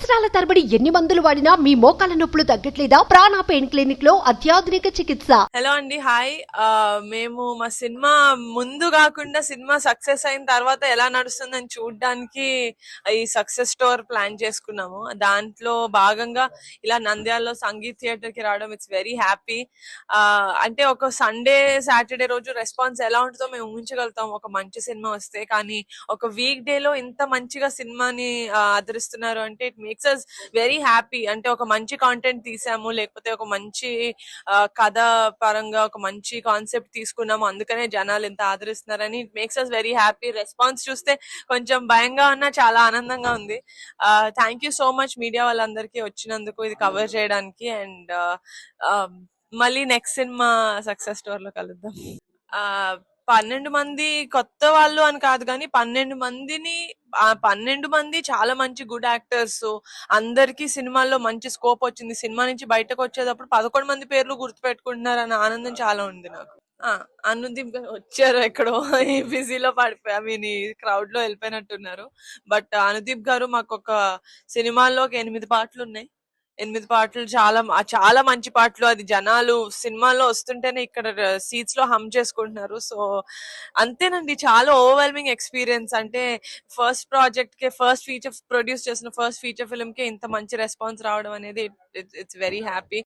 సంవత్సరాల తరబడి ఎన్ని మందులు వాడినా మీ మోకాల నొప్పులు తగ్గట్లేదా? ప్రాణ పెయిన్ క్లినిక్ లో అత్యాధునిక చికిత్స. హలో అండి, హాయ్. మేము మా సినిమా ముందు కాకుండా సినిమా సక్సెస్ అయిన తర్వాత ఎలా నడుస్తుందని చూడడానికి ఈ సక్సెస్ స్టోర్ ప్లాన్ చేసుకున్నాము. దాంట్లో భాగంగా ఇలా నంద్యాలలో సంగీత్ థియేటర్ కి రావడం ఇట్స్ వెరీ హ్యాపీ. అంటే ఒక సండే సాటర్డే రోజు రెస్పాన్స్ ఎలా ఉంటుందో మేము ఊహించగలుగుతాం ఒక మంచి సినిమా వస్తే. కానీ ఒక వీక్ డే లో ఇంత మంచిగా సినిమాని ఆదరిస్తున్నారు అంటే it makes us very happy. అంటే ఒక మంచి కాంటెంట్ తీసాము, లేకపోతే ఒక మంచి కథ పరంగా ఒక మంచి కాన్సెప్ట్ తీసుకున్నాము, అందుకనే జనాలు ఇంత ఆదరిస్తున్నారని it makes us very happy. Response చూస్తే కొంచెం భయంగా ఉన్నా చాలా ఆనందంగా ఉంది. Thank you so much media వాళ్ళందరికీ వచ్చినందుకు ఇది కవర్ చేయడానికి. అండ్ మళ్ళీ నెక్స్ట్ సినిమా సక్సెస్ స్టోర్ లో కలుద్దాం. 12 మంది కొత్త వాళ్ళు అని కాదు, కానీ 12 మంది చాలా మంచి గుడ్ యాక్టర్స్. అందరికి సినిమాల్లో మంచి స్కోప్ వచ్చింది. సినిమా నుంచి బయటకు వచ్చేటప్పుడు 11 మంది పేర్లు గుర్తు పెట్టుకుంటున్నారు అన్న ఆనందం చాలా ఉంది నాకు. అనుదీప్ గారు వచ్చారు ఎక్కడో ఈ బిజీలో పడిపోయి, ఐ మీన్ ఈ క్రౌడ్ లో వెళ్ళిపోయినట్టున్నారు. బట్ అనుదీప్ గారు మాకు ఒక సినిమాల్లో ఒక 8 పాటలు ఉన్నాయి. 8 పాటలు చాలా చాలా మంచి పాటలు. అది జనాలు సినిమాలో వస్తుంటేనే ఇక్కడ సీట్స్ లో హమ్ చేసుకుంటున్నారు. సో అంతేనండి, చాలా ఓవర్వెల్మింగ్ ఎక్స్పీరియన్స్. అంటే ఫస్ట్ ప్రాజెక్ట్ కే, ఫస్ట్ ఫీచర్ ప్రొడ్యూస్ చేసిన ఫస్ట్ ఫీచర్ ఫిల్మ్ కే ఇంత మంచి రెస్పాన్స్ రావడం అనేది ఇట్స్ వెరీ హ్యాపీ.